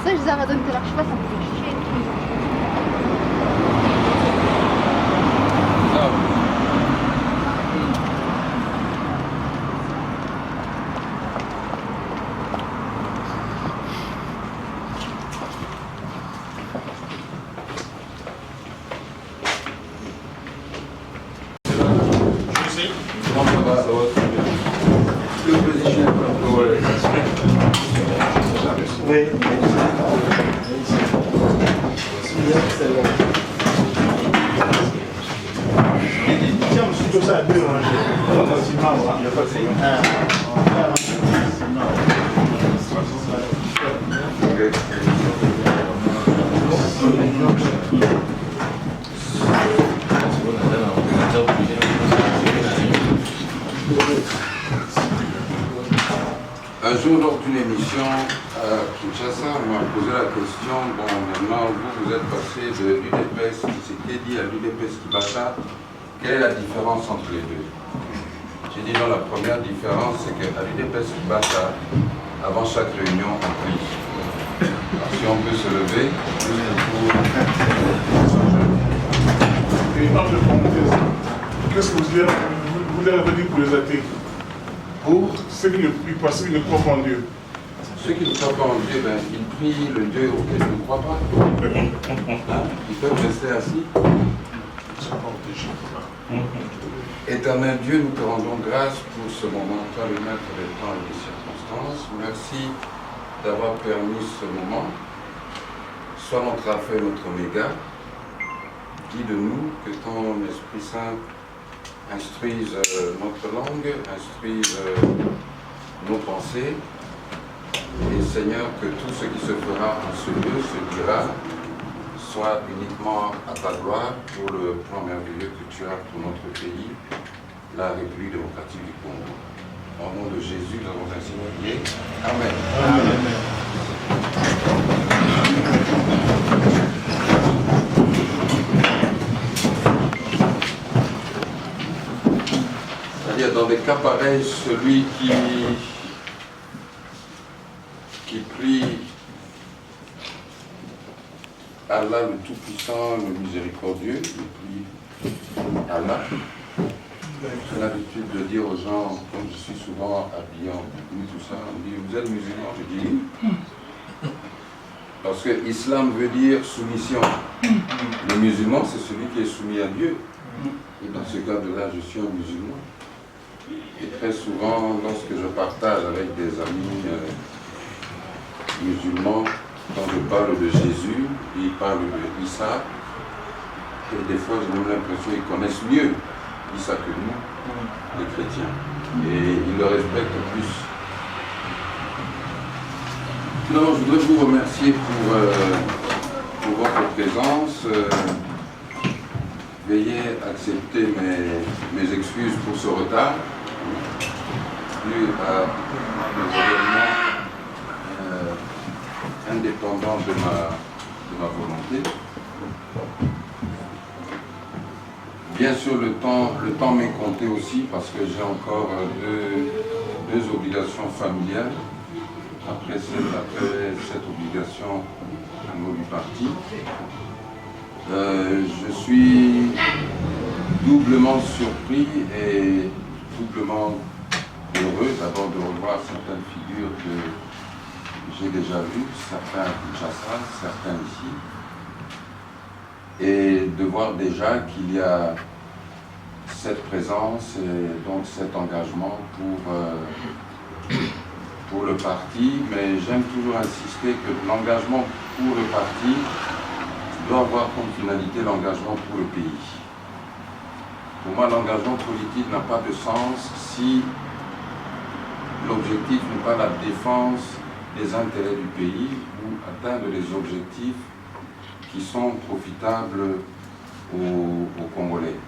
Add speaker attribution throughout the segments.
Speaker 1: ça je disais à madame tout à l'heure, je sais pas, ça me fait chier.
Speaker 2: Un jour, lors d'une émission à Kinshasa, on m'a posé la question, bon, maintenant, vous êtes passé de l'UDPS Tshisekedi à l'UDPS Kibata, quelle est la différence entre les deux? J'ai dit non, la première différence, c'est qu'à l'UDPS Kibata, avant chaque réunion, on prie. Alors, si on peut se lever,
Speaker 3: qu'est-ce que vous voulez revenir pour les athées? Pour ceux qui ne croient pas en Dieu.
Speaker 2: Ceux qui ne croient pas en Dieu, ben, ils prient le Dieu auquel ils ne croient pas. Hein? Ils peuvent rester assis. Éternel Dieu, nous te rendons grâce pour ce moment, toi le maître des temps et des circonstances. Merci d'avoir permis ce moment. Sois notre alpha et notre oméga. Guide-nous, que ton Esprit Saint instruise notre langue, instruise nos pensées. Et Seigneur, que tout ce qui se fera en ce lieu se dira soit uniquement à ta gloire pour le plan merveilleux que tu as pour notre pays, la République démocratique du Congo. Au nom de Jésus, nous avons ainsi prié. Amen. Amen. C'est-à-dire, dans des cas pareils, celui qui prie Allah le Tout-Puissant, le Miséricordieux, il prie Allah. J'ai l'habitude de dire aux gens, comme je suis souvent habillé en boubou, tout ça, on me dit, vous êtes musulman? Je dis oui. Parce que l'islam veut dire soumission. Le musulman, c'est celui qui est soumis à Dieu. Et dans ce cadre-là, je suis un musulman. Et très souvent, lorsque je partage avec des amis musulmans, quand je parle de Jésus, ils parlent de Issa, et des fois j'ai même l'impression qu'ils connaissent mieux Issa que nous, les chrétiens. Et ils le respectent plus. Non, je voudrais vous remercier pour votre présence. Veuillez accepter mes excuses pour ce retard, dû à des événements indépendants de ma volonté. Bien sûr, le temps m'est compté aussi parce que j'ai encore deux obligations familiales. Après cette obligation au niveau du parti, je suis doublement surpris et doublement heureux d'abord de revoir certaines figures que j'ai déjà vues, certains à Kinshasa, certains ici, et de voir déjà qu'il y a cette présence et donc cet engagement pour le parti, mais j'aime toujours insister que l'engagement pour le parti doit avoir comme finalité l'engagement pour le pays. Pour moi, l'engagement politique n'a pas de sens si l'objectif n'est pas la défense des intérêts du pays ou atteindre les objectifs qui sont profitables aux Congolais.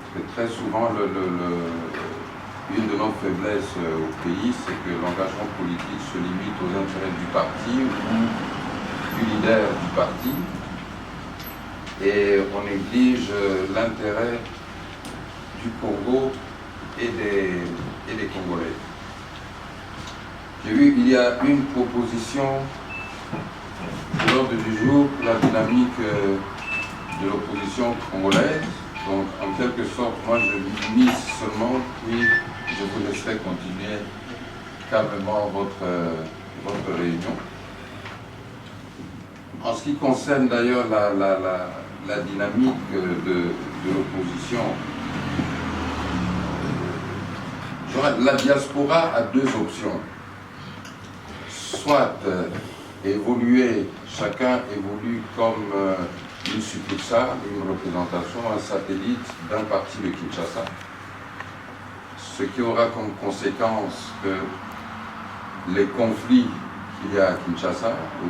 Speaker 2: Parce que très souvent, une de nos faiblesses au pays, c'est que l'engagement politique se limite aux intérêts du parti ou du leader du parti, et on néglige l'intérêt du Congo et des Congolais. J'ai vu, il y a une proposition L'ordre du jour, la dynamique de l'opposition congolaise. Donc, en quelque sorte, moi, je mise seulement, puis je vous laisserai continuer calmement votre réunion. En ce qui concerne d'ailleurs la dynamique de l'opposition, la diaspora a deux options. Soit évoluer, chacun évolue comme une succursale, une représentation, un satellite d'un parti de Kinshasa, ce qui aura comme conséquence que les conflits qu'il y a à Kinshasa, ou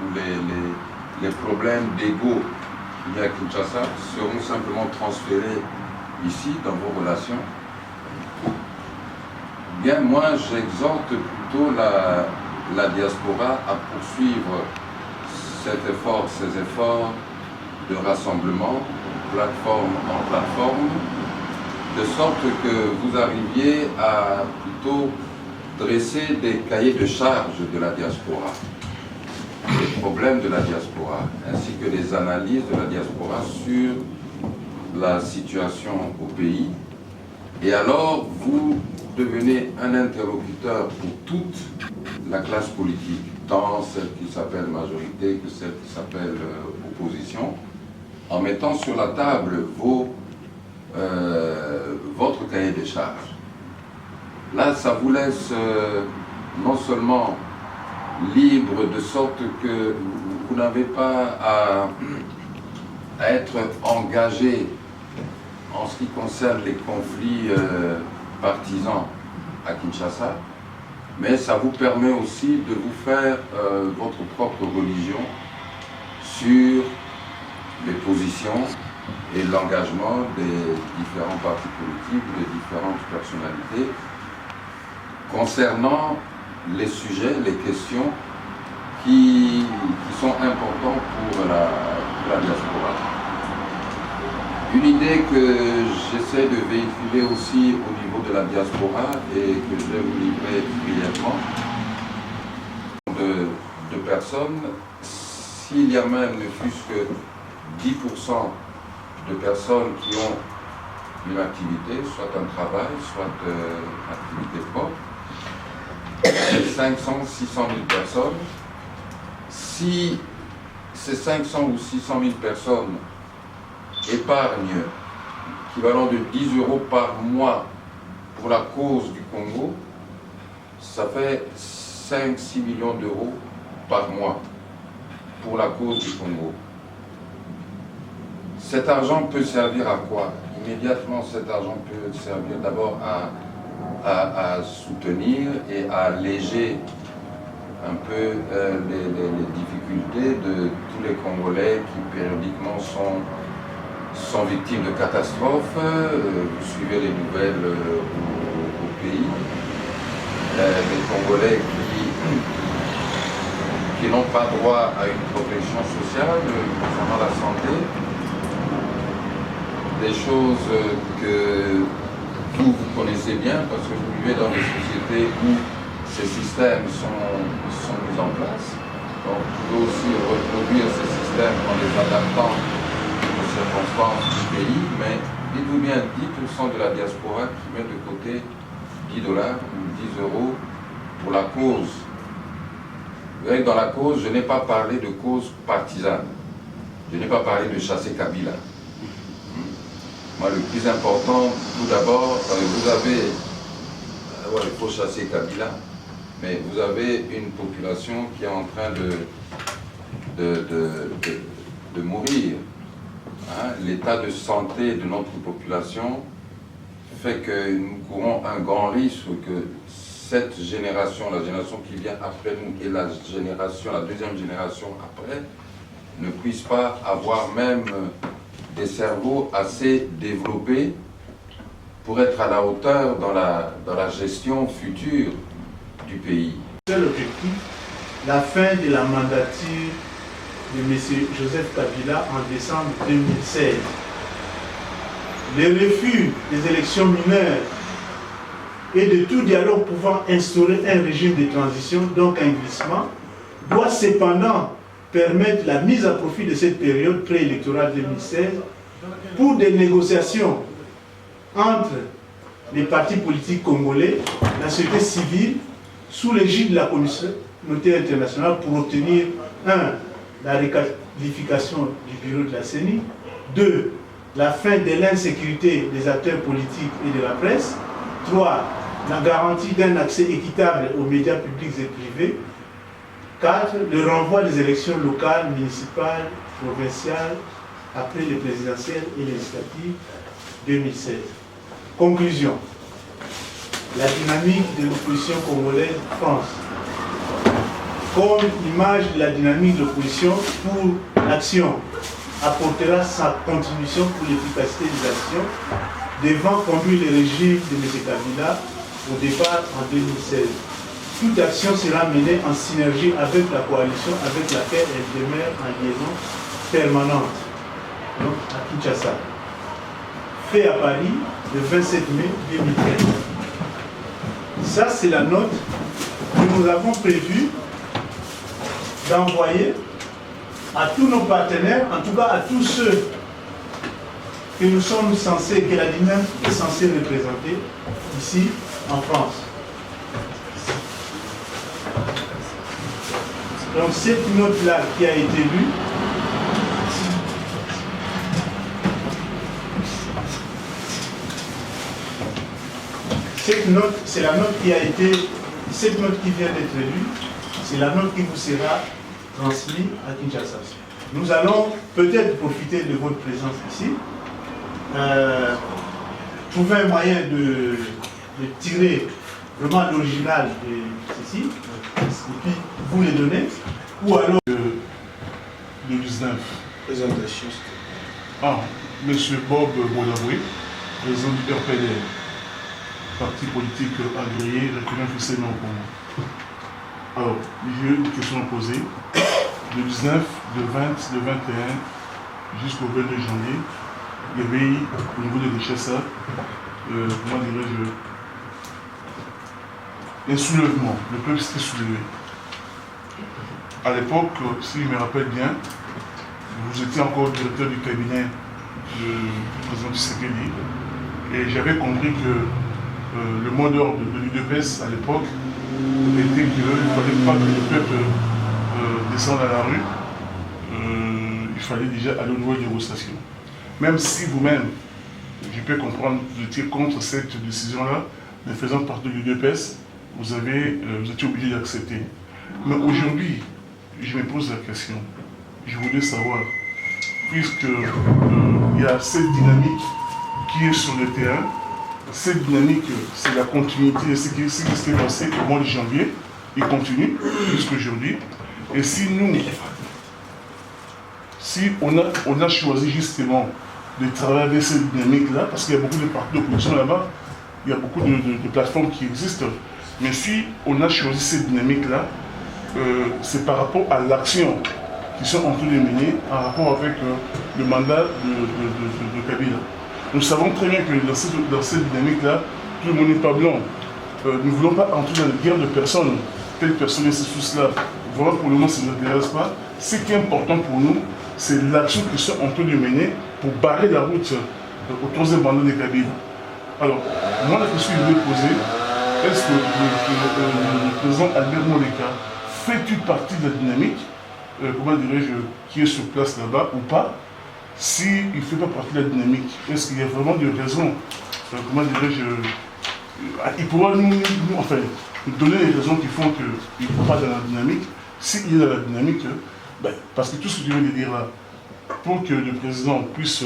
Speaker 2: les problèmes d'ego qu'il y a à Kinshasa, seront simplement transférés ici, dans vos relations. Bien, moi, j'exhorte plutôt la diaspora à poursuivre ces efforts de rassemblement, plateforme en plateforme, de sorte que vous arriviez à plutôt dresser des cahiers de charges de la diaspora, des problèmes de la diaspora, ainsi que des analyses de la diaspora sur la situation au pays. Et alors, vous devenez un interlocuteur pour toute la classe politique, tant celle qui s'appelle majorité que celle qui s'appelle opposition, en mettant sur la table votre cahier des charges. Là, ça vous laisse non seulement libre, de sorte que vous n'avez pas à être engagé en ce qui concerne les conflits partisans à Kinshasa, mais ça vous permet aussi de vous faire votre propre religion sur les positions et l'engagement des différents partis politiques, des différentes personnalités, concernant les sujets, les questions qui sont importants pour la diaspora. Une idée que j'essaie de véhiculer aussi au niveau de la diaspora et que je vais vous livrer brièvement, de personnes, s'il y a même ne fût-ce que 10% de personnes qui ont une activité, soit un travail, soit une activité propre, 500, 600 000 personnes. Si ces 500 ou 600 000 personnes épargnent l'équivalent de 10 € par mois pour la cause du Congo, ça fait 5-6 millions d'euros par mois pour la cause du Congo. Cet argent peut servir à quoi? Immédiatement, cet argent peut servir d'abord à soutenir et à alléger un peu les difficultés de tous les Congolais qui périodiquement sont victimes de catastrophes. Vous suivez les nouvelles au pays. Les Congolais qui n'ont pas droit à une protection sociale concernant la santé. Des choses que vous connaissez bien parce que vous vivez dans des sociétés où ces systèmes sont mis en place. Donc vous pouvez aussi reproduire ces systèmes en les adaptant aux circonstances du pays, mais dites-vous bien 10% de la diaspora qui met de côté 10 $ ou 10 € pour la cause. Vous voyez, dans la cause, je n'ai pas parlé de cause partisane. Je n'ai pas parlé de chasser Kabila. Moi, le plus important, tout d'abord, vous avez, il faut chasser Kabila, mais vous avez une population qui est en train de mourir. Hein? L'état de santé de notre population fait que nous courons un grand risque que cette génération, la génération qui vient après nous et la deuxième génération après, ne puisse pas avoir même des cerveaux assez développés pour être à la hauteur dans la gestion future du pays.
Speaker 4: C'est l'objectif, la fin de la mandature de M. Joseph Kabila en décembre 2016. Le refus des élections mineures et de tout dialogue pouvant instaurer un régime de transition, donc un glissement, doit cependant permettre la mise à profit de cette période préélectorale 2016 pour des négociations entre les partis politiques congolais, la société civile, sous l'égide de la communauté internationale pour obtenir 1. La réqualification du bureau de la CENI, 2. La fin de l'insécurité des acteurs politiques et de la presse, 3. La garantie d'un accès équitable aux médias publics et privés, 4. Le renvoi des élections locales, municipales, provinciales, après les présidentielles et législatives 2016. Conclusion. La dynamique de l'opposition congolaise France. Comme image de la dynamique de l'opposition pour l'action, apportera sa contribution pour l'efficacité des actions devant conduire le régime de M. Kabila au départ en 2016. Toute action sera menée en synergie avec la coalition avec laquelle elle demeure en liaison permanente, donc à Kinshasa. Fait à Paris le 27 mai 2013. Ça, c'est la note que nous avons prévue d'envoyer à tous nos partenaires, en tout cas à tous ceux que nous sommes censés, que la dynamique est censée représenter ici en France. Donc cette note-là qui a été lue, cette note, c'est la note qui a été, cette note qui vient d'être lue, c'est la note qui vous sera transmise à Kinshasa. Nous allons peut-être profiter de votre présence ici, trouver un moyen de tirer vraiment l'original de ceci, et puis vous les donner, ou alors...
Speaker 3: Le 19.
Speaker 5: Présentation.
Speaker 3: M. Bob Bolaboué, président du RPDR, parti politique agréé, reconnu officiellement au Congo. Alors, j'ai une question à poser. Le 19, le 20, le 21, jusqu'au 22 janvier, il y avait au niveau de Kinshasa, comment dirais-je, un soulèvement. Le peuple s'était soulevé. À l'époque, si je me rappelle bien, vous étiez encore directeur du cabinet du président Tshisekedi, et j'avais compris que le mot d'ordre de l'UDPS à l'époque était qu'il ne fallait pas que le peuple descende à la rue, il fallait déjà aller au niveau des négociations. Même si vous-même, je peux comprendre, vous étiez contre cette décision-là, mais faisant partie de l'UDPS, vous étiez obligé d'accepter. Mais aujourd'hui, je me pose la question, je voulais savoir, puisque il y a cette dynamique qui est sur le terrain, cette dynamique, c'est la continuité de ce qui s'est passé au mois de janvier, il continue jusqu'aujourd'hui. Et si nous, on a choisi justement de travailler avec cette dynamique-là, parce qu'il y a beaucoup de partis d'opposition là-bas, il y a beaucoup de plateformes qui existent, mais si on a choisi cette dynamique-là, c'est par rapport à l'action qui sont en train de mener en rapport avec le mandat de Kabila. Nous savons très bien que dans cette dynamique-là, tout le monde n'est pas blanc. Nous ne voulons pas entrer dans une guerre de personnes. Telle personne est sous cela. Voilà, pour le moment, ça ne nous intéresse pas. Ce qui est important pour nous, c'est l'action qu'ils sont en train de mener pour barrer la route au troisième mandat de Kabila. Alors, moi, la question que je voulais poser, est-ce que le président Albert Moleka fait-il partie de la dynamique, comment dirais-je, qui est sur place là-bas ou pas? S'il ne fait pas partie de la dynamique, est-ce qu'il y a vraiment des raisons, comment dirais-je, il pourra nous donner les raisons qui font qu'il ne faut pas dans la dynamique. S'il est dans la dynamique, parce que tout ce que je viens de dire là, pour que le président puisse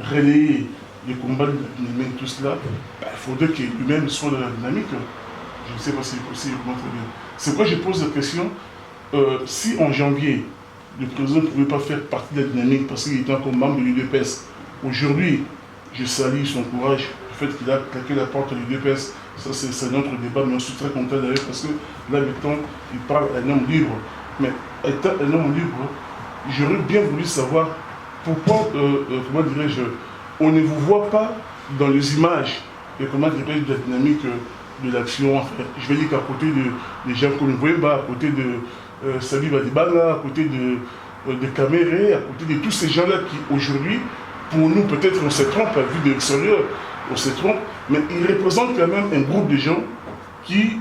Speaker 3: relayer les combats de la dynamique, tout cela, il faudrait qu'il lui-même soit dans la dynamique. Je ne sais pas si c'est possible, très bien. C'est pourquoi je pose la question, si en janvier, le président ne pouvait pas faire partie de la dynamique parce qu'il était encore membre de l'UDPS, aujourd'hui, je salue son courage, le fait qu'il a claqué la porte de l'UDPS, ça c'est un autre débat, mais je suis très content d'ailleurs parce que là maintenant, il parle à un homme libre. Mais étant un homme libre, j'aurais bien voulu savoir pourquoi, comment dirais-je, on ne vous voit pas dans les images, et comment dirais-je, de la dynamique de l'action. Je vais dire qu'à côté des gens qu'on ne voyait pas, à côté Sabi Badibanga, à côté de Caméré, à côté de tous ces gens-là qui aujourd'hui, pour nous peut-être on se trompe, à vue de l'extérieur, on se trompe, mais ils représentent quand même un groupe de gens qui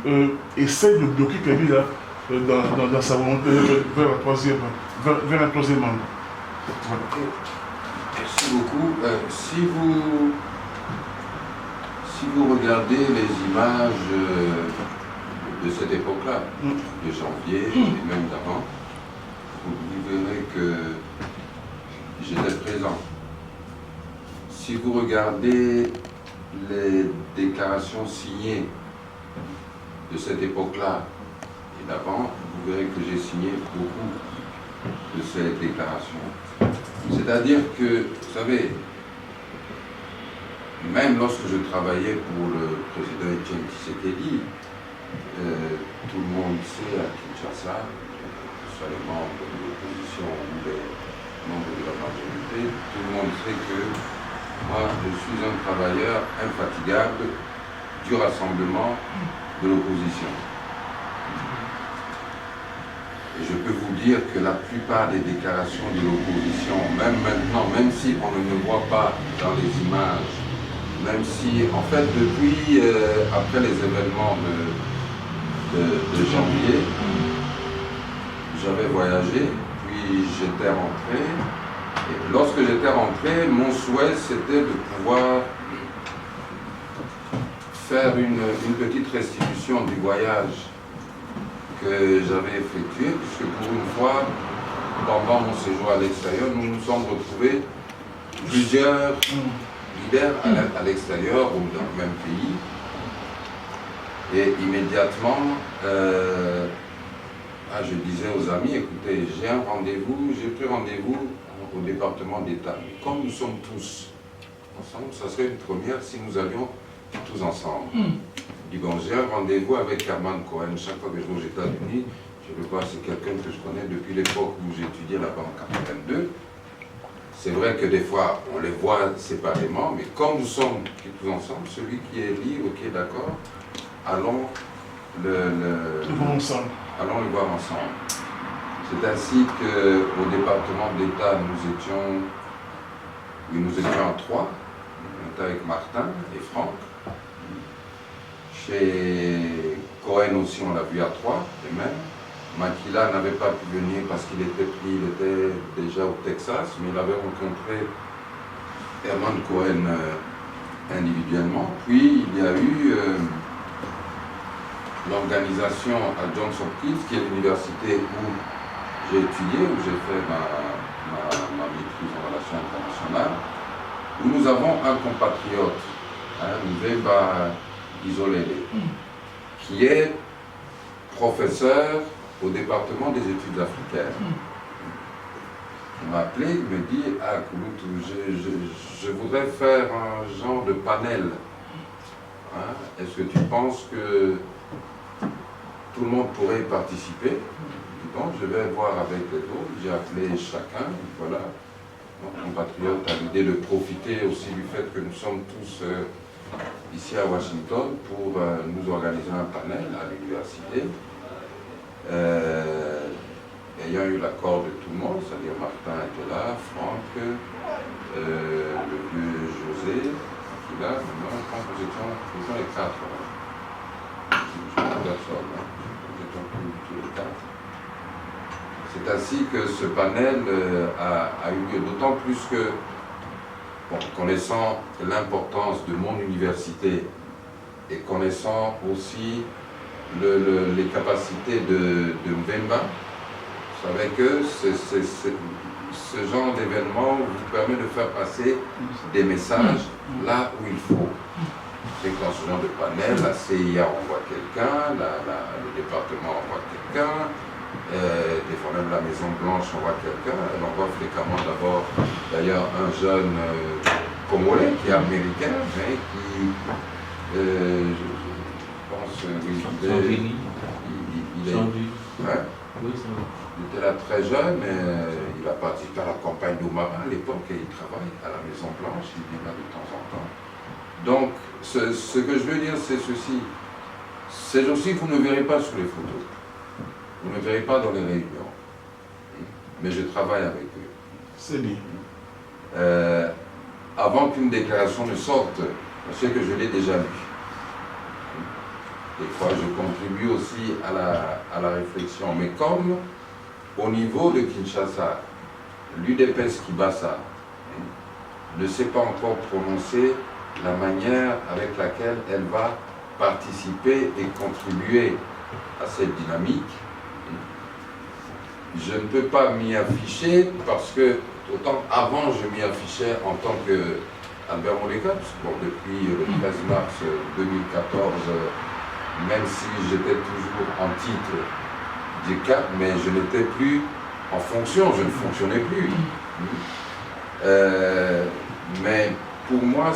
Speaker 3: essaient de bloquer Kabila dans sa volonté vers la troisième mandat. Voilà.
Speaker 2: Merci beaucoup. Si vous regardez les images de cette époque-là, de janvier et même d'avant, vous verrez que j'étais présent. Si vous regardez les déclarations signées de cette époque-là et d'avant, vous verrez que j'ai signé beaucoup de ces déclarations. C'est-à-dire que, vous savez, même lorsque je travaillais pour le président Etienne Tshisekedi, tout le monde sait à Kinshasa, que ce soit les membres de l'opposition ou les membres de la majorité, tout le monde sait que moi, je suis un travailleur infatigable du rassemblement de l'opposition. Et je peux vous dire que la plupart des déclarations de l'opposition, même maintenant, même si on ne me voit pas dans les images, même si, en fait, depuis, après les événements de janvier, j'avais voyagé, puis j'étais rentré. Et lorsque j'étais rentré, mon souhait, c'était de pouvoir faire une petite restitution du voyage que j'avais effectué, puisque pour une fois, pendant mon séjour à l'extérieur, nous nous sommes retrouvés plusieurs leaders à l'extérieur ou dans le même pays. Et immédiatement, je disais aux amis, écoutez, j'ai un rendez-vous, j'ai pris rendez-vous au département d'État. Mais comme nous sommes tous ensemble, ça serait une première si nous allions tous ensemble. Je dis, bon, j'ai un rendez-vous avec Herman Cohen. Chaque fois que je vais aux États-Unis, je le vois, c'est quelqu'un que je connais depuis l'époque où j'étudiais là-bas en 82. C'est vrai que des fois, on les voit séparément, mais comme nous sommes tous ensemble, celui qui est libre, qui est d'accord, allons le voir ensemble. C'est ainsi qu'au département d'État, nous étions à 3. On était avec Martin et Franck. Chez Cohen aussi, on l'a vu à 3, et même. Makila n'avait pas pu venir parce qu'il était déjà au Texas, mais il avait rencontré Herman Cohen individuellement. Puis il y a eu l'organisation à Johns Hopkins, qui est l'université où j'ai étudié, où j'ai fait ma maîtrise en relations internationales, où nous avons un compatriote, Mvemba Isolele, qui est professeur au département des études africaines. Il m'a appelé, il me dit, ah Kouloutou, je voudrais faire un genre de panel. Est-ce que tu penses que tout le monde pourrait y participer? Bon, je vais voir avec les autres. J'ai appelé chacun, voilà. Mon compatriote a l'idée de profiter aussi du fait que nous sommes tous ici à Washington pour nous organiser un panel à l'université. Ayant eu l'accord de tout le monde, c'est-à-dire Martin était là, Franck, le vieux José, qui est là, maintenant, je pense que nous étions les 4. Personne, nous étions tous les 4. C'est ainsi que ce panel a eu lieu, d'autant plus que, bon, connaissant l'importance de mon université et connaissant aussi les capacités de Mvemba, je savais que ce genre d'événement vous permet de faire passer des messages là où il faut. C'est que dans ce genre de panel, la CIA envoie quelqu'un, le département envoie quelqu'un, des fois même la Maison Blanche envoie quelqu'un. Elle envoie fréquemment d'abord d'ailleurs un jeune Congolais qui est américain, mais qui, je pense, il était là très jeune, il a participé à la campagne d'Omara à l'époque et il travaille à la Maison Blanche, il vient là de temps en temps. Donc, ce que je veux dire, c'est ceci. Ces jours-ci, vous ne verrez pas sur les photos. Vous ne me verrez pas dans les réunions, mais je travaille avec eux.
Speaker 3: C'est bien.
Speaker 2: Avant qu'une déclaration ne sorte, je sais que je l'ai déjà lu. Des fois, je contribue aussi à la réflexion. Mais comme au niveau de Kinshasa, l'UDPS Kibasa ne sait pas encore prononcer la manière avec laquelle elle va participer et contribuer à cette dynamique, je ne peux pas m'y afficher parce que, autant avant je m'y affichais en tant qu'Albert Moleka, bon, depuis le 13 mars 2014, même si j'étais toujours en titre du CAP, mais je n'étais plus en fonction, je ne fonctionnais plus. Mais pour moi,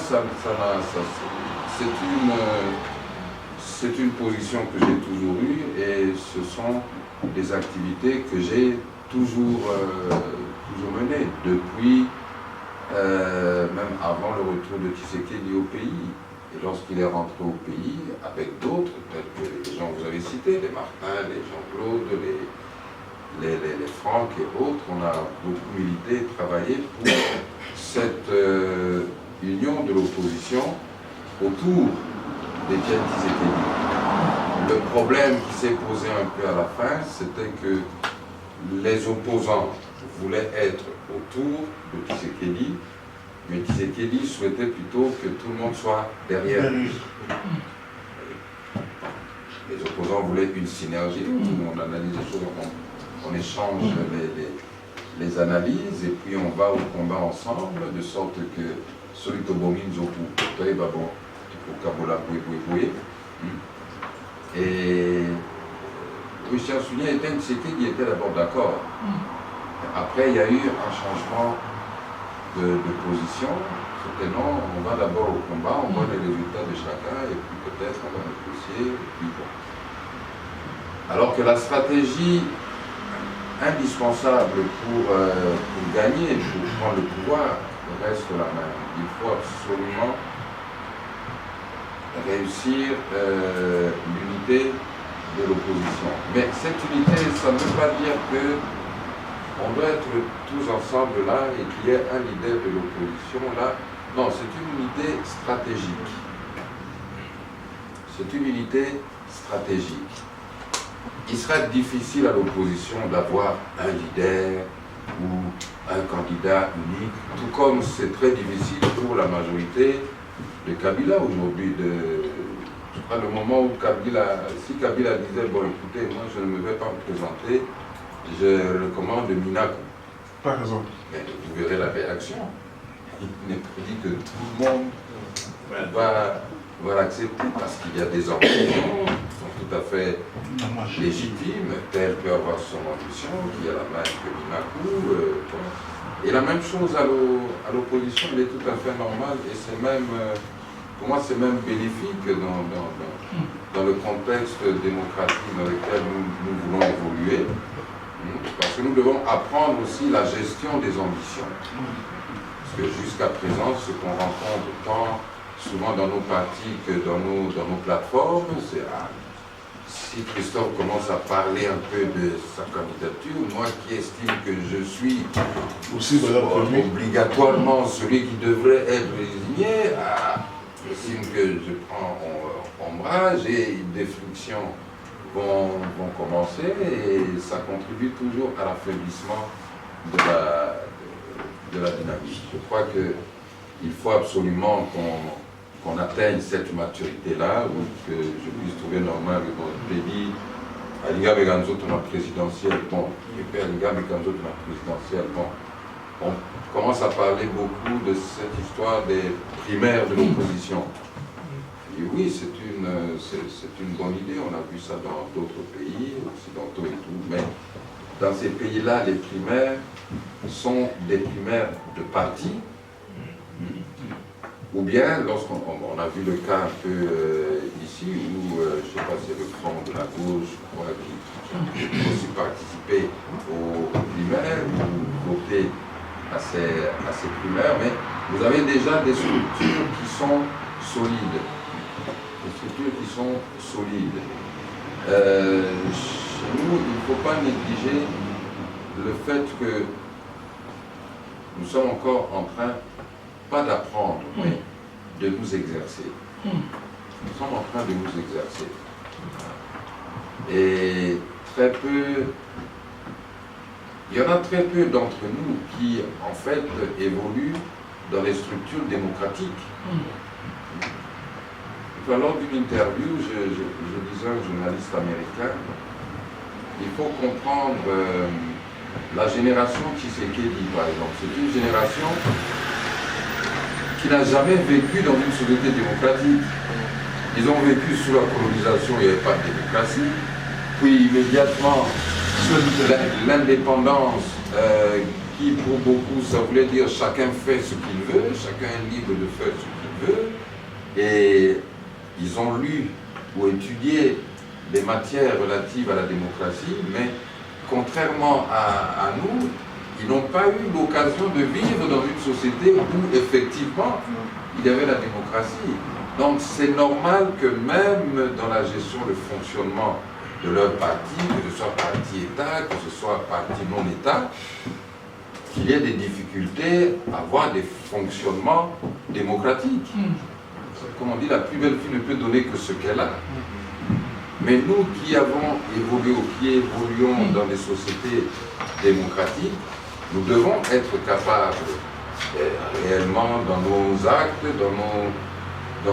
Speaker 2: c'est une position que j'ai toujours eue et ce sont des activités que j'ai toujours menées depuis, même avant le retour de Tshisekedi au pays. Et lorsqu'il est rentré au pays, avec d'autres, tels que les gens que vous avez cités, les Martin, les Jean-Claude, les Franck et autres, on a beaucoup milité, travaillé pour cette union de l'opposition autour d'Étienne Tshisekedi. Le problème qui s'est posé un peu à la fin, c'était que les opposants voulaient être autour de Tshisekedi, mais Tshisekedi souhaitait plutôt que tout le monde soit derrière lui. Les opposants voulaient une synergie, où on analyse les choses, on échange les analyses, et puis on va au combat ensemble, de sorte que celui qui bomine Zoku, Babon, Kabola, Boué. Et Christian Sounia et Étienne Tshisekedi étaient d'abord d'accord. Après, il y a eu un changement de position. C'était non, on va d'abord au combat, on voit les résultats de chacun, et puis peut-être on va négocier, et puis bon. Alors que la stratégie indispensable pour gagner, pour prendre le pouvoir, reste la même. Il faut absolument réussir l'unité de l'opposition. Mais cette unité, ça ne veut pas dire que on doit être tous ensemble là et qu'il y ait un leader de l'opposition là. Non, c'est une unité stratégique. C'est une unité stratégique. Il sera difficile à l'opposition d'avoir un leader ou un candidat unique, tout comme c'est très difficile pour la majorité de Kabila aujourd'hui. Je crois le moment où si Kabila disait, bon écoutez, moi je ne me vais pas me présenter, je recommande Minakou.
Speaker 3: Par exemple.
Speaker 2: Mais vous verrez la réaction. Il n'est pas dit que tout le monde va l'accepter parce qu'il y a des ambitions qui sont tout à fait légitimes. Tel peut avoir son ambition, qui a la même que Minakou. Et la même chose à l'opposition, elle est tout à fait normale et c'est même, pour moi, c'est même bénéfique dans le contexte démocratique dans lequel nous voulons évoluer. Parce que nous devons apprendre aussi la gestion des ambitions. Parce que jusqu'à présent, ce qu'on rencontre tant souvent dans nos partis que dans nos plateformes, c'est si Christophe commence à parler un peu de sa candidature, moi qui estime que je suis
Speaker 3: aussi
Speaker 2: obligatoirement celui qui devrait être désigné, j'estime que je prends ombrage et des frictions vont commencer et ça contribue toujours à l'affaiblissement de la dynamique. Je crois qu'il faut absolument qu'on atteigne cette maturité-là, ou que je puisse trouver normal que mon pays, Aliga Beganzo de la présidentielle, bon, et puis Aliga Beganzo de la présidentielle, bon, on commence à parler beaucoup de cette histoire des primaires de l'opposition. Et oui, c'est une bonne idée, on a vu ça dans d'autres pays, occidentaux et tout, mais dans ces pays-là, les primaires sont des primaires de partis, ou bien, lorsqu'on a vu le cas un peu ici, où, je ne sais pas, c'est le Front de la Gauche qui a aussi participé aux primaires, ou voté à ces primaires, mais vous avez déjà des structures qui sont solides. Des structures qui sont solides. chez nous, il ne faut pas négliger le fait que nous sommes encore en train, pas d'apprendre, mais de nous exercer. Nous sommes en train de nous exercer. Et très peu, il y en a très peu d'entre nous qui, en fait, évoluent dans les structures démocratiques. Enfin, lors d'une interview, je disais à un journaliste américain, il faut comprendre la génération Tshisekedi, par exemple. C'est une génération qui n'a jamais vécu dans une société démocratique. Ils ont vécu sous la colonisation, il n'y avait pas de démocratie. Puis immédiatement, l'indépendance, qui pour beaucoup, ça voulait dire chacun fait ce qu'il veut, chacun est libre de faire ce qu'il veut. Et ils ont lu ou étudié des matières relatives à la démocratie, mais contrairement à nous, ils n'ont pas eu l'occasion de vivre dans une société où effectivement il y avait la démocratie. Donc c'est normal que même dans la gestion, le fonctionnement de leur parti, que ce soit parti-État, que ce soit parti non-État, qu'il y ait des difficultés à avoir des fonctionnements démocratiques. Comme on dit, la plus belle fille ne peut donner que ce qu'elle a. Mais nous qui avons évolué ou qui évoluons dans des sociétés démocratiques, nous devons être capables, réellement dans nos actes, dans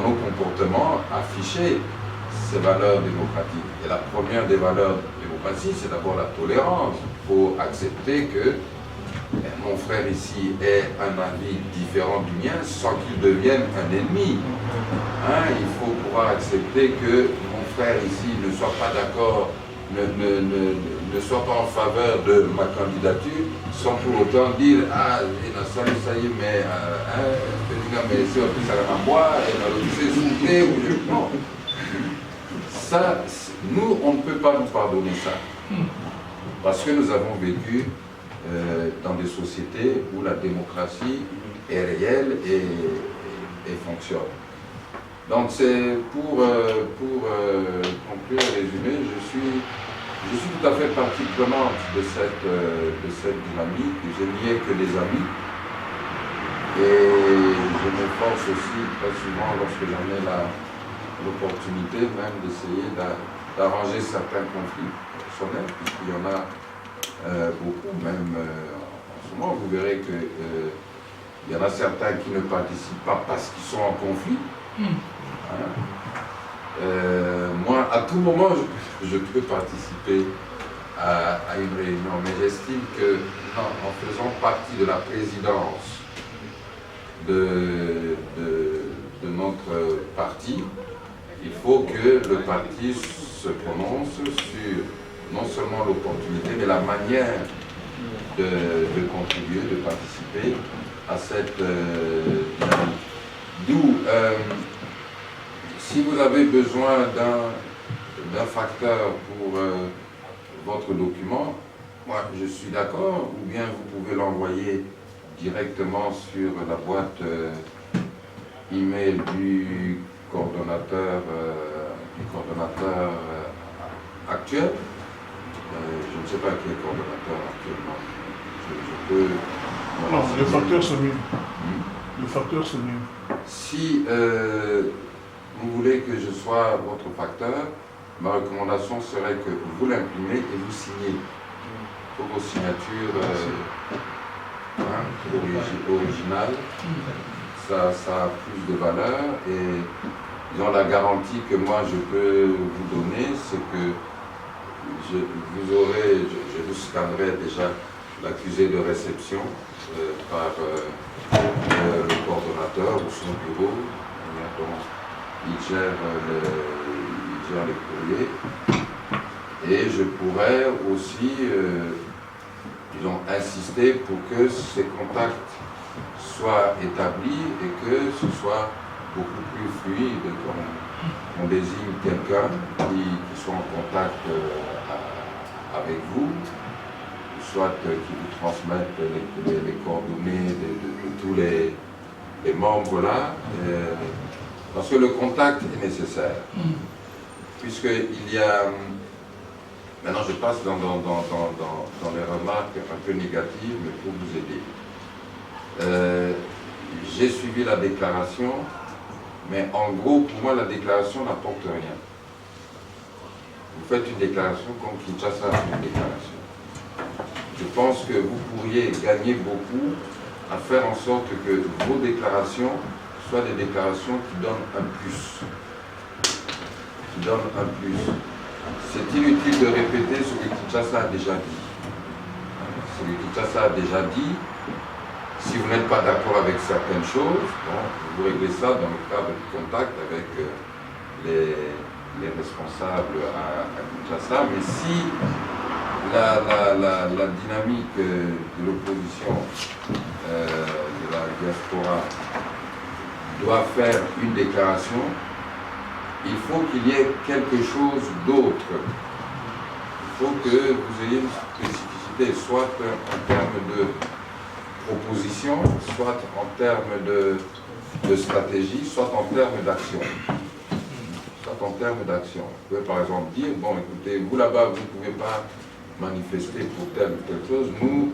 Speaker 2: nos comportements, afficher ces valeurs démocratiques. Et la première des valeurs de démocratie, c'est d'abord la tolérance. Il faut accepter que mon frère ici ait un avis différent du mien sans qu'il devienne un ennemi. Il faut pouvoir accepter que mon frère ici ne soit pas d'accord, ne soit pas en faveur de ma candidature, sans pour autant dire « Ah, ça y est, mais c'est un peu ça à boire, et c'est soufflé, ou je... » Non. Ça, nous, on ne peut pas nous pardonner ça. Parce que nous avons vécu dans des sociétés où la démocratie est réelle et fonctionne. Donc c'est pour conclure et résumer, je suis tout à fait partie prenante de cette dynamique. Je n'y ai que des amis et je m'efforce aussi très souvent lorsque j'en ai l'opportunité même d'essayer d'arranger certains conflits personnels, puisqu'il y en a beaucoup, même en ce moment, vous verrez qu'il y en a certains qui ne participent pas parce qu'ils sont en conflit. Moi, à tout moment, je peux participer à une réunion, mais j'estime que en faisant partie de la présidence de notre parti, il faut que le parti se prononce sur non seulement l'opportunité, mais la manière de contribuer, de participer à cette dynamique. D'où, si vous avez besoin d'un facteur pour votre document, moi je suis d'accord, ou bien vous pouvez l'envoyer directement sur la boîte email du coordonnateur actuel. Je ne sais pas qui est coordonnateur actuellement. Je peux...
Speaker 3: Non, les facteurs sont mieux. Les facteurs sont mieux.
Speaker 2: Si vous voulez que je sois votre facteur, ma recommandation serait que vous l'imprimez et vous signez. Pour vos signatures originales, ça a plus de valeur et disons, la garantie que moi je peux vous donner, c'est que je vous scannerai déjà l'accusé de réception par le coordonnateur ou son bureau, dont il gère les courriers. Et je pourrais aussi, disons, insister pour que ces contacts soient établis et que ce soit beaucoup plus fluide qu'on désigne quelqu'un qui soit en contact avec vous, soit qui vous transmette les coordonnées de tous les membres là, parce que le contact est nécessaire, puisqu'il y a Maintenant, je passe dans les remarques un peu négatives, mais pour vous aider. J'ai suivi la déclaration, mais en gros, pour moi, la déclaration n'apporte rien. Vous faites une déclaration comme Kinshasa a fait une déclaration. Je pense que vous pourriez gagner beaucoup à faire en sorte que vos déclarations soient des déclarations qui donnent un plus. Qui donnent un plus. C'est inutile de répéter ce que Kinshasa a déjà dit. Ce que Kinshasa a déjà dit. Si vous n'êtes pas d'accord avec certaines choses, bon, vous réglez ça dans le cadre du contact avec les responsables à Kinshasa. Mais si la dynamique de l'opposition, de la diaspora, doit faire une déclaration, il faut qu'il y ait quelque chose d'autre. Il faut que vous ayez une spécificité, soit en termes de proposition, soit en termes de stratégie, soit en termes d'action. Soit en termes d'action. Vous pouvez par exemple dire, bon écoutez, vous là-bas, vous ne pouvez pas manifester pour telle ou telle chose. Nous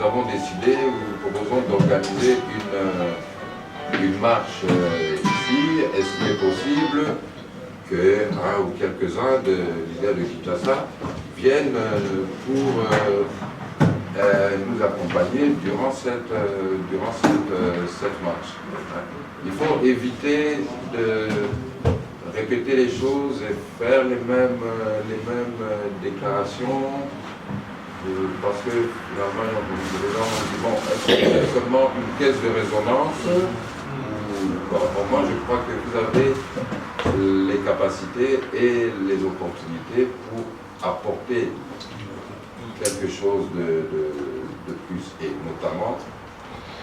Speaker 2: avons décidé, nous proposons d'organiser une marche ici. Est-ce qu'il est possible que un ou quelques-uns de leaders de Kinshasa viennent pour nous accompagner durant cette marche. Il faut éviter de répéter les choses et faire les mêmes déclarations, parce que finalement les gens ont dit, bon, est-ce qu'il y a seulement une caisse de résonance ou, au moins je crois que vous avez les capacités et les opportunités pour apporter quelque chose de plus, et notamment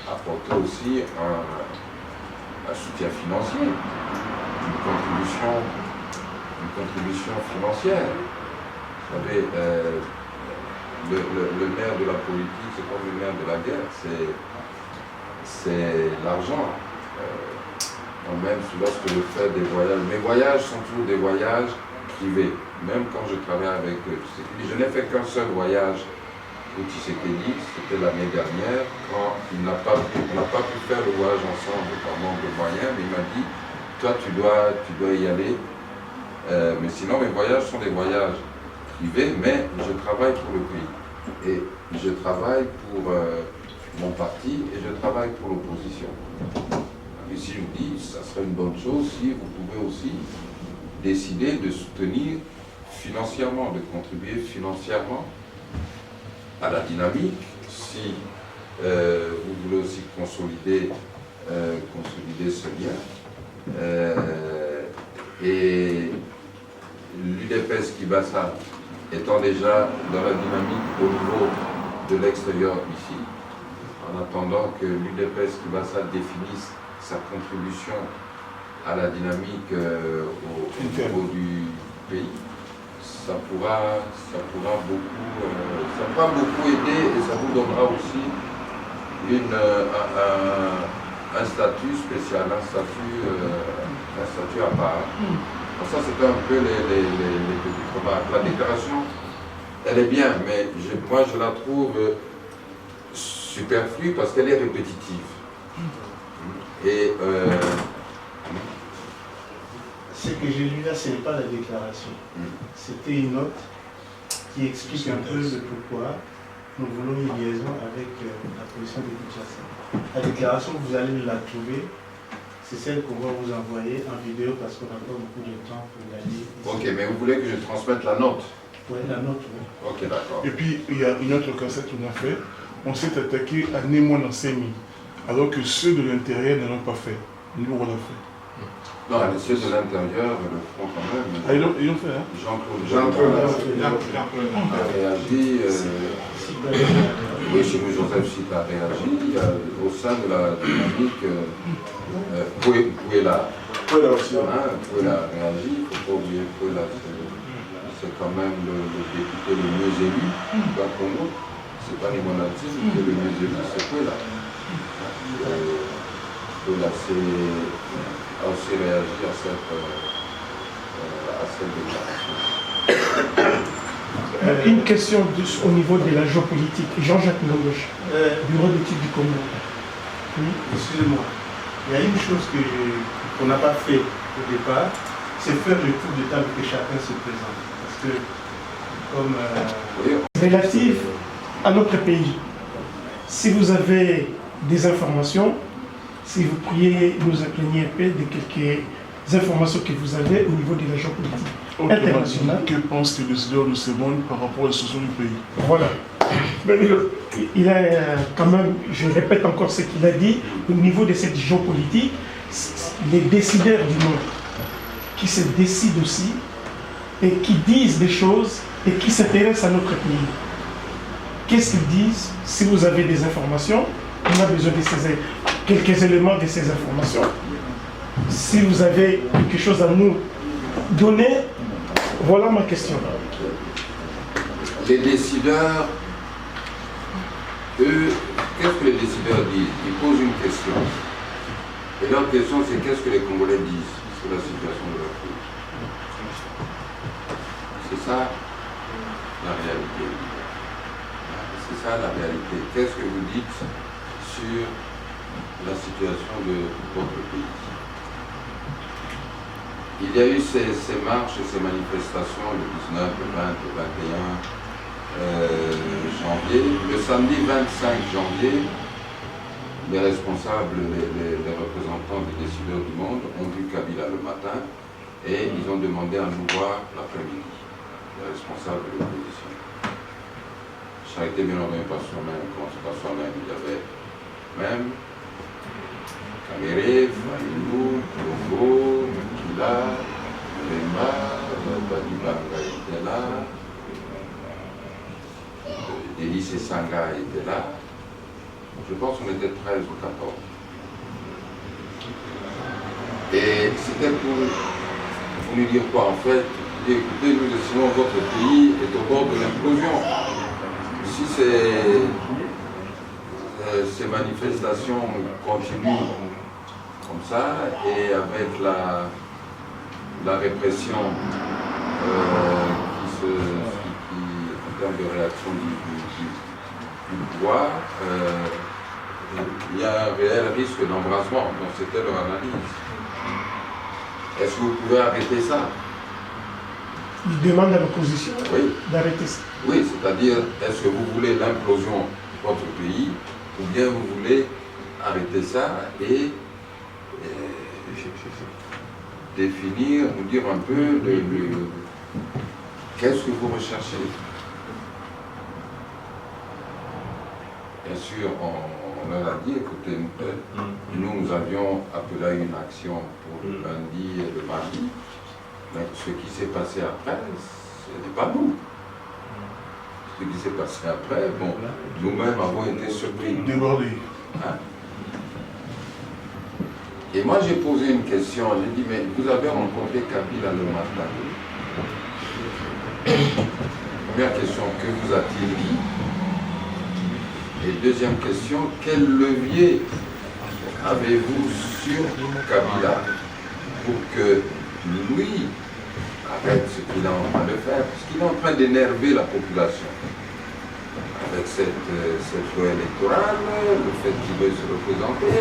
Speaker 2: apporter aussi un soutien financier, une contribution financière. Vous savez, le nerf de la politique, c'est comme le nerf de la guerre, c'est l'argent. Même lorsque je fais des voyages, mes voyages sont toujours des voyages privés. Même quand je travaille avec Tshisekedi, je n'ai fait qu'un seul voyage pour Tshisekedi, c'était l'année dernière, quand on n'a pas pu faire le voyage ensemble par manque de moyens, mais il m'a dit, toi tu dois y aller. Mais sinon mes voyages sont des voyages privés, mais je travaille pour le pays. Et je travaille pour mon parti et je travaille pour l'opposition. Et si je me dis, ça serait une bonne chose si vous pouvez aussi décider de soutenir financièrement, de contribuer financièrement à la dynamique, si vous voulez aussi consolider ce lien. Et l'UDPS Kibasa étant déjà dans la dynamique au niveau de l'extérieur ici, en attendant que l'UDPS Kibasa définisse sa contribution à la dynamique au niveau du pays, ça pourra beaucoup aider, et ça vous donnera aussi un statut spécial, un statut à part. Donc ça, c'était un peu les petites remarques. La déclaration, elle est bien, mais moi je la trouve superflue parce qu'elle est répétitive. Et
Speaker 4: ce que j'ai lu là, ce n'est pas la déclaration. C'était une note qui explique un peu le pourquoi nous voulons une liaison avec la position de Kinshasa. La déclaration, vous allez la trouver. C'est celle qu'on va vous envoyer en vidéo parce qu'on n'a pas beaucoup de temps pour la lire.
Speaker 2: Ok, mais vous voulez que je transmette la note?
Speaker 4: Oui, la note, oui.
Speaker 2: Ok, d'accord.
Speaker 3: Et puis, il y a une autre cassette qu'on a fait. On s'est attaqué à Némoine en Sémi, alors que ceux de l'intérieur ne l'ont pas fait. Nous, on l'a fait.
Speaker 2: Non, ceux de l'intérieur le font quand même.
Speaker 3: Ah, ils l'ont fait, hein?
Speaker 2: Jean-Claude a réagi. Oui, chez nous, Joseph Chit a réagi au sein de la dynamique. Pouella aussi. Pouella a réagi, il ne faut pas oublier Pouella, c'est quand même le député le mieux élu d'entre nous. Ce n'est pas les monarchies, mais le mieux élu, c'est Pouella. Pouella a aussi réagi à cette déclaration.
Speaker 5: Une question au niveau de la géopolitique. Jean-Jacques Ndogoche, Bureau d'études du Congo. Oui.
Speaker 4: Excusez-moi. Il y a une chose qu'on n'a pas fait au départ, c'est faire le tour de table que chacun se présente. Parce que, comme.
Speaker 5: Relatif à notre pays, si vous avez des informations, si vous pourriez nous imprégner un peu de quelques informations que vous avez au niveau de la géopolitique internationale.
Speaker 3: Que pensent les décideurs de ce monde par rapport à la situation du pays?
Speaker 5: Voilà. Mais il a quand même, je répète encore ce qu'il a dit, au niveau de cette géopolitique, les décideurs du monde qui se décident aussi et qui disent des choses et qui s'intéressent à notre pays. Qu'est-ce qu'ils disent? Si vous avez des informations, on a besoin de quelques éléments de ces informations. Si vous avez quelque chose à nous donner, voilà ma question.
Speaker 2: Les décideurs, eux, qu'est-ce que les décideurs disent? Ils posent une question. Et leur question, c'est qu'est-ce que les Congolais disent sur la situation de leur pays? C'est ça la réalité. C'est ça la réalité. Qu'est-ce que vous dites sur la situation de votre pays? Il y a eu ces marches et ces manifestations le 19, le 20, le 21 janvier. Le samedi 25 janvier, les responsables, les représentants des décideurs du monde ont vu Kabila le matin et ils ont demandé à nous voir l'après-midi, les responsables de l'opposition. Charité bien ordonnée par soi-même, commence par soi-même, il y avait même Kamere, Faïnou, Congo, Kila, Lemba, Badibanga était là, Delis et Sanga étaient là. Je pense qu'on était 13 ou 14. Et c'était pour nous dire quoi en fait? Écoutez, nous estimons que votre pays est au bord de l'implosion. Si ces manifestations continuent comme ça et avec la répression en termes de réaction du pouvoir, il y a un réel risque d'embrasement. Donc c'était leur analyse. Est-ce que vous pouvez arrêter ça?
Speaker 5: Il demande à l'opposition d'arrêter ça.
Speaker 2: Oui, c'est-à-dire, est-ce que vous voulez l'implosion de votre pays ou bien vous voulez arrêter ça et définir, nous dire un peu qu'est-ce que vous recherchez? Bien sûr, on leur a dit, écoutez, nous avions appelé à une action pour le lundi et le mardi, mais ce qui s'est passé après, ce n'est pas nous. Ce qui s'est passé après, bon, nous-mêmes avons été surpris.
Speaker 3: Débordés.
Speaker 2: Hein? Et moi j'ai posé une question, j'ai dit, mais vous avez rencontré Kabila le matin. Première question, que vous a-t-il dit? Et deuxième question, quel levier avez-vous sur Kabila pour que lui arrête ce qu'il est en train de faire? Parce qu'il est en train d'énerver la population. Avec cette loi électorale, le fait qu'il veuille se représenter.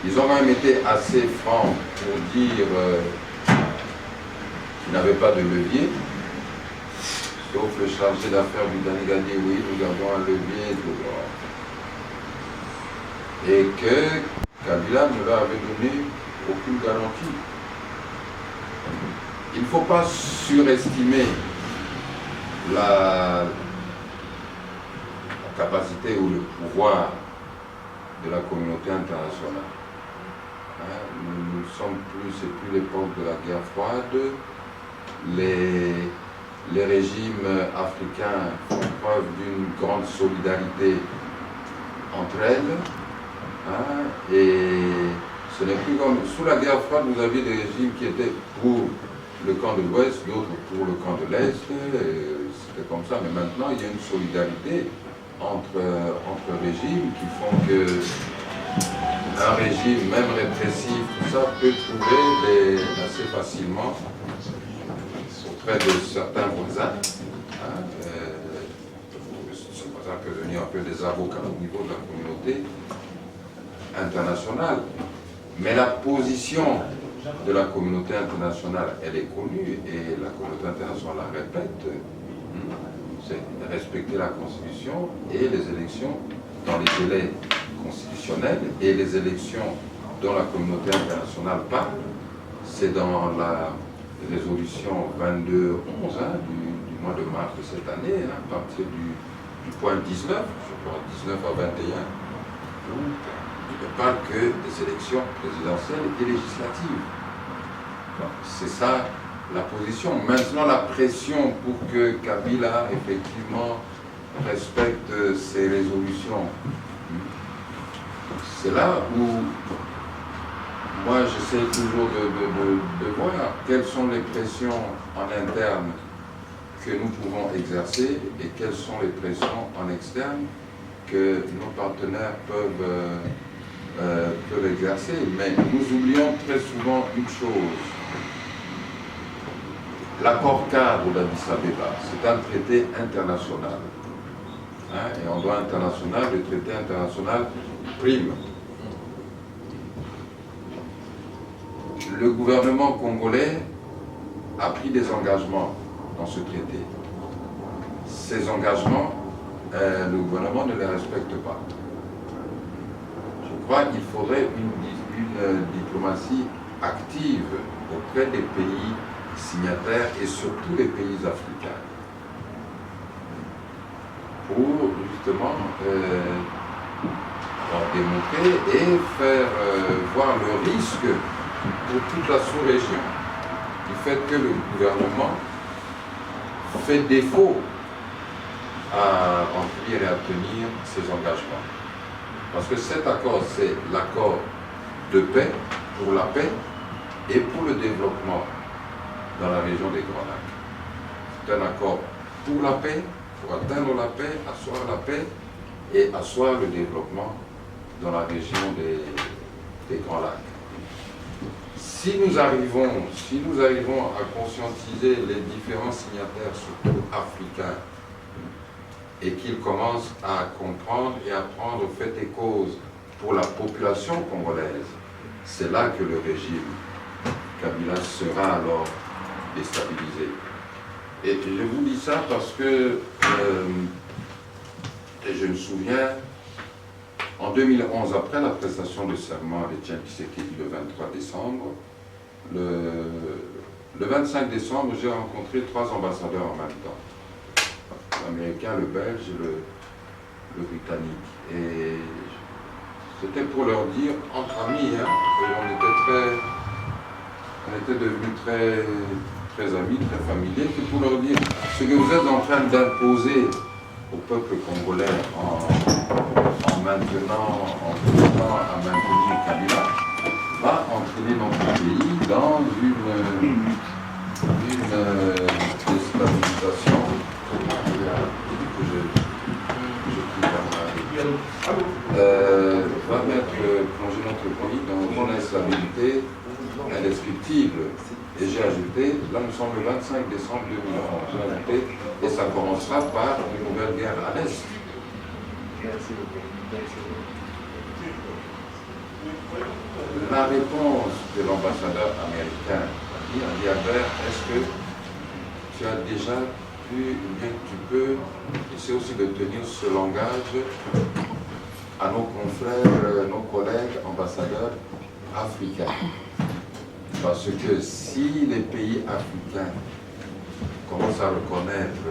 Speaker 2: Ils ont même été assez francs pour dire qu'ils n'avaient pas de levier. Sauf le chargé d'affaires du Daniga dit oui, nous avons un levier de droit. Et que Kabila ne leur avait donné aucune garantie. Il ne faut pas surestimer la capacité ou le pouvoir de la communauté internationale. Nous ne sommes plus, c'est plus l'époque de la guerre froide. Les régimes africains font preuve d'une grande solidarité entre elles. Et ce n'est plus comme sous la guerre froide, vous aviez des régimes qui étaient pour le camp de l'Ouest, d'autres pour le camp de l'Est. C'était comme ça, mais maintenant il y a une solidarité entre régimes qui font que un régime, même répressif, tout ça, peut trouver assez facilement auprès de certains voisins. Hein, ces voisins peuvent devenir un peu des avocats au niveau de la communauté internationale. Mais la position de la communauté internationale, elle est connue et la communauté internationale la répète. C'est respecter la Constitution et les élections dans les délais constitutionnels et les élections dont la communauté internationale parle. C'est dans la résolution 2211 hein, du mois de mars de cette année, hein, à partir du point 19, je crois 19 à 21, où il ne parle que des élections présidentielles et législatives. C'est ça la position. Maintenant, la pression pour que Kabila, effectivement, respecte ses résolutions, c'est là où moi j'essaie toujours de voir quelles sont les pressions en interne que nous pouvons exercer et quelles sont les pressions en externe que nos partenaires peuvent exercer. Mais nous oublions très souvent une chose. L'accord cadre d'Addis Abeba, c'est un traité international. Hein, et en droit international, le traité international prime. Le gouvernement congolais a pris des engagements dans ce traité. Ces engagements, le gouvernement ne les respecte pas. Je crois qu'il faudrait une diplomatie active auprès des pays signataires et surtout les pays africains pour justement démontrer et faire voir le risque pour toute la sous-région du fait que le gouvernement fait défaut à remplir et à tenir ses engagements. Parce que cet accord, c'est l'accord de paix, pour la paix et pour le développement dans la région des Grands Lacs. C'est un accord pour la paix, pour atteindre la paix, asseoir la paix et asseoir le développement dans la région des Grands Lacs. Si nous arrivons à conscientiser les différents signataires, surtout africains, et qu'ils commencent à comprendre et à prendre fait et cause pour la population congolaise, c'est là que le régime Kabila sera alors déstabilisé. Et je vous dis ça parce que, et je me souviens, en 2011, après la prestation de serment d'Étienne Tshisekedi le 23 décembre, le 25 décembre, j'ai rencontré 3 ambassadeurs en même temps. L'américain, le belge et le britannique. Et c'était pour leur dire, entre amis, hein, on était devenus très amis, très familiers, c'est pour leur dire, ce que vous êtes en train d'imposer au peuple congolais en maintenant à maintenir Kabila, va entraîner notre pays dans une déstabilisation. Va plonger notre pays dans une instabilité indescriptible. Et j'ai ajouté, là nous sommes le 25 décembre 2011, j'ai ajouté, et ça commencera par une nouvelle guerre à l'Est. La réponse de l'ambassadeur américain a dit Albert, est-ce que tu as déjà pu, ou bien tu peux essayer aussi de tenir ce langage à nos confrères, nos collègues ambassadeurs africains? Parce que si les pays africains commencent à reconnaître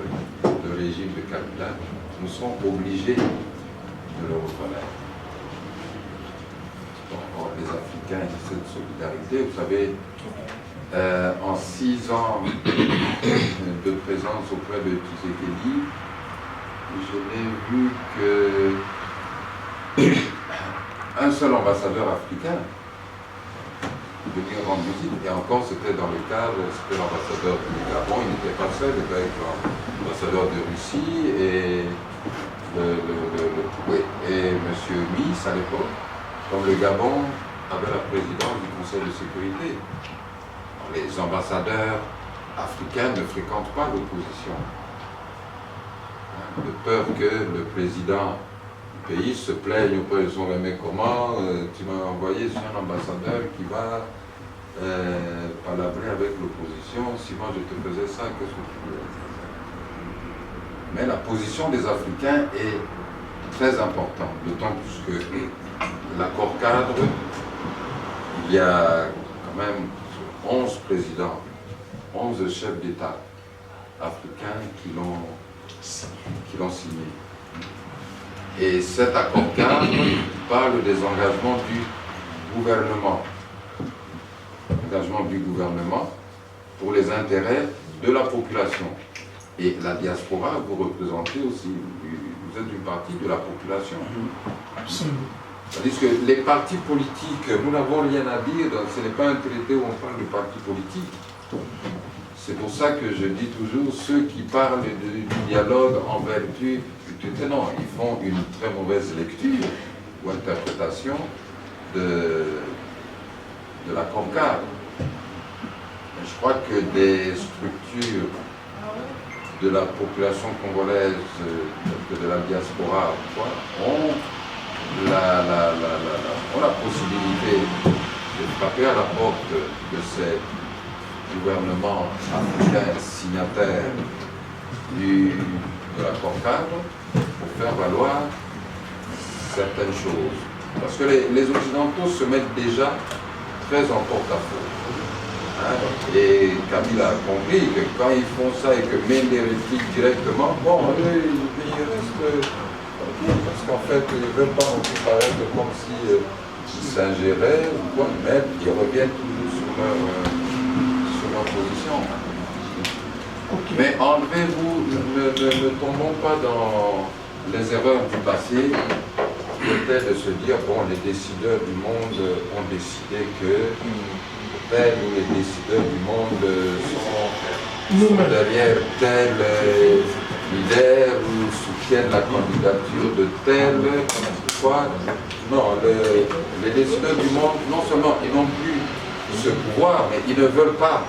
Speaker 2: le régime de Kabila, nous serons obligés de le reconnaître. Donc, les Africains, cette solidarité, vous savez, en 6 ans de présence auprès de Tshisekedi, je n'ai vu qu'un seul ambassadeur africain venir rendre visite, et encore c'était dans le cadre, c'était l'ambassadeur du Gabon, il n'était pas seul, il était avec l'ambassadeur de Russie et M. Miss à l'époque, comme le Gabon avait la présidence du Conseil de sécurité. Les ambassadeurs africains ne fréquentent pas l'opposition. De peur que le président du pays se plaigne auprès de son mais comment tu m'as envoyé sur un ambassadeur qui va palabrer avec l'opposition, si moi je te faisais ça, qu'est-ce que tu veux? Mais la position des Africains est très importante, d'autant plus que l'accord cadre, il y a quand même 11 présidents, 11 chefs d'État africains qui l'ont signé. Et cet accord cadre parle des engagements du gouvernement. Engagement du gouvernement pour les intérêts de la population. Et la diaspora, vous représentez aussi, vous êtes une partie de la population. C'est-à-dire que les partis politiques, nous n'avons rien à dire, ce n'est pas un traité où on parle de partis politiques. C'est pour ça que je dis toujours, ceux qui parlent du dialogue en vertu du traité, non, ils font une très mauvaise lecture ou interprétation de l'accord cadre. Je crois que des structures de la population congolaise, de la diaspora, ont la possibilité de frapper à la porte de ces gouvernements africains signataires de l'accord cadre pour faire valoir certaines choses. Parce que les Occidentaux se mettent déjà très en porte-à-faux. Et Kabila a compris que quand ils font ça et que Mende réplique directement, bon, il reste... Parce qu'en fait, ils ne veulent pas non plus paraître comme s'ils s'ingéraient ou quoi, mais ils reviennent toujours sur leur position. Okay. Mais enlevez-vous, ne tombons pas dans les erreurs du passé, peut-être de se dire, bon, les décideurs du monde ont décidé que tel ou les décideurs du monde sont derrière tel leader ou soutiennent la candidature de tel quoi. Non, les décideurs du monde, non seulement ils n'ont plus ce pouvoir, mais ils ne veulent pas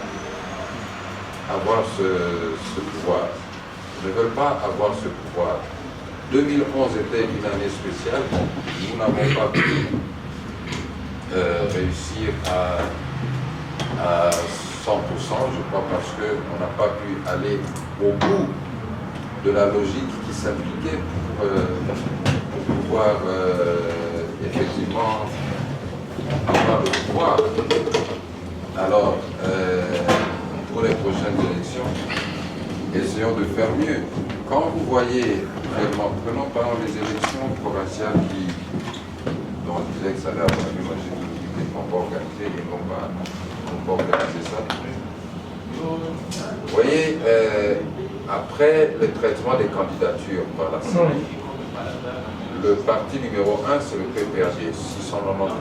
Speaker 2: avoir ce pouvoir. Ils ne veulent pas avoir ce pouvoir. 2011 était une année spéciale. Nous n'avons pas pu réussir à 100%, je crois, parce qu'on n'a pas pu aller au bout de la logique qui s'appliquait pour pouvoir effectivement avoir le pouvoir. Alors, pour les prochaines élections, essayons de faire mieux. Quand vous voyez, prenons par exemple les élections provinciales dont on disait que ça allait avoir lieu, moi j'ai toujours dit qu'ils n'ont pas organisé, ils n'ont pas organiser ça. Vous voyez, après le traitement des candidatures par la CENI, le parti numéro 1, c'est le PPRD, 691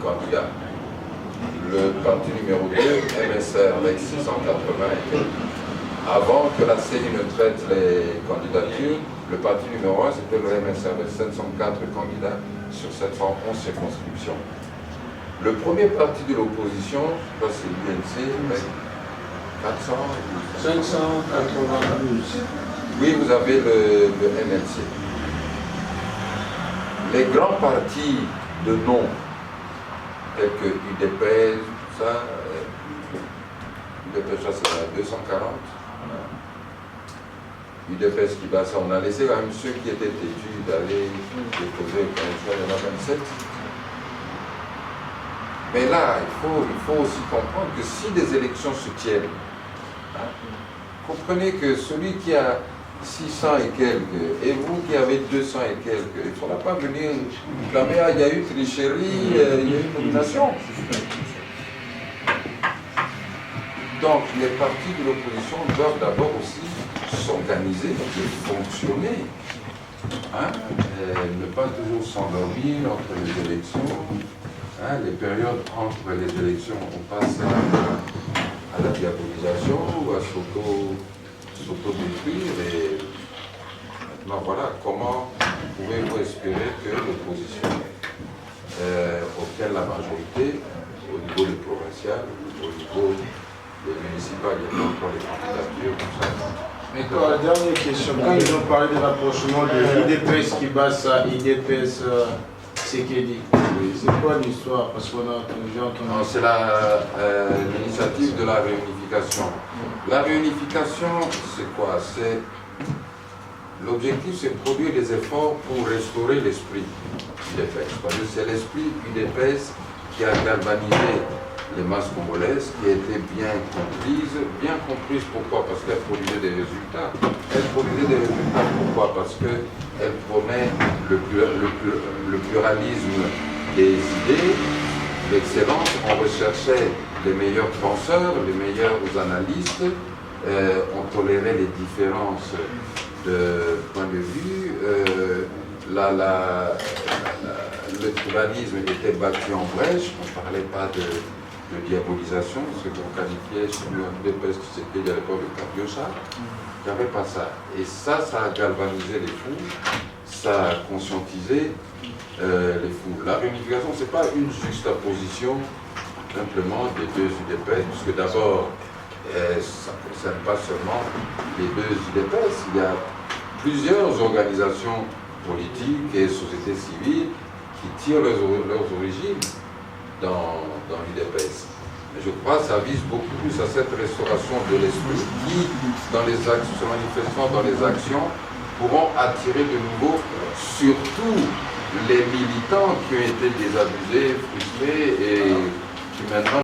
Speaker 2: candidats. Le parti numéro 2, MSR, avec 680. Avant que la CENI ne traite les candidatures, le parti numéro 1, c'était le MSR, avec 704 candidats sur 711 circonscriptions. Le premier parti de l'opposition, je ne sais pas si c'est l'UNC, mais 592. Oui, vous avez le MLC. Les grands partis de nom, tels que UDPS, tout ça, UDPS, c'est à 240. UDPS qui bat ça, on a laissé quand même ceux qui étaient têtus d'aller déposer quand il y en a 27. Mais là, il faut aussi comprendre que si des élections se tiennent, comprenez que celui qui a 600 et quelques, et vous qui avez 200 et quelques, il ne faudra pas venir clamer, il y a eu tricherie, il y a eu nomination. Donc les partis de l'opposition doivent d'abord aussi s'organiser, fonctionner, ne pas toujours s'endormir entre les élections. Les périodes entre les élections, on passe à la diabolisation ou à s'auto-détruire. Et maintenant, voilà, comment pouvez-vous espérer que l'opposition obtienne la majorité au niveau des provinciales, au niveau les municipales, il y a pas encore les candidatures, tout ça.
Speaker 6: D'accord, la dernière question. Quand ils ont parlé de rapprochement de IDPS Kibasa, IDPS Sekedi, c'est quoi l'histoire? Parce qu'on a entendu.
Speaker 2: Non, c'est l'initiative de la réunification. La réunification, c'est quoi? L'objectif, c'est de produire des efforts pour restaurer l'esprit UDPS. Parce que c'est l'esprit UDPS qui a galvanisé les masses congolaises, qui a été bien comprise. Pourquoi? Parce qu'elle produisait des résultats. Elle produisait des résultats pourquoi? Parce qu'elle promet le pluralisme des idées, l'excellence. On recherchait les meilleurs penseurs, les meilleurs analystes. On tolérait les différences de point de vue. Le pluralisme était battu en brèche. On ne parlait pas de diabolisation, ce qu'on qualifiait sur l'UDPS qui s'était à l'époque de Kabiocha. Il n'y avait pas ça. Et ça a galvanisé les fous, ça a conscientisé les fous. La réunification, ce n'est pas une juxtaposition simplement des deux UDPS, puisque d'abord, ça ne concerne pas seulement les deux UDPS, il y a plusieurs organisations politiques et sociétés civiles qui tirent leurs origines dans l'UDPS. Mais je crois que ça vise beaucoup plus à cette restauration de l'esprit qui, se manifestant dans les actions, pourront attirer de nouveau, surtout les militants qui ont été désabusés, frustrés et qui maintenant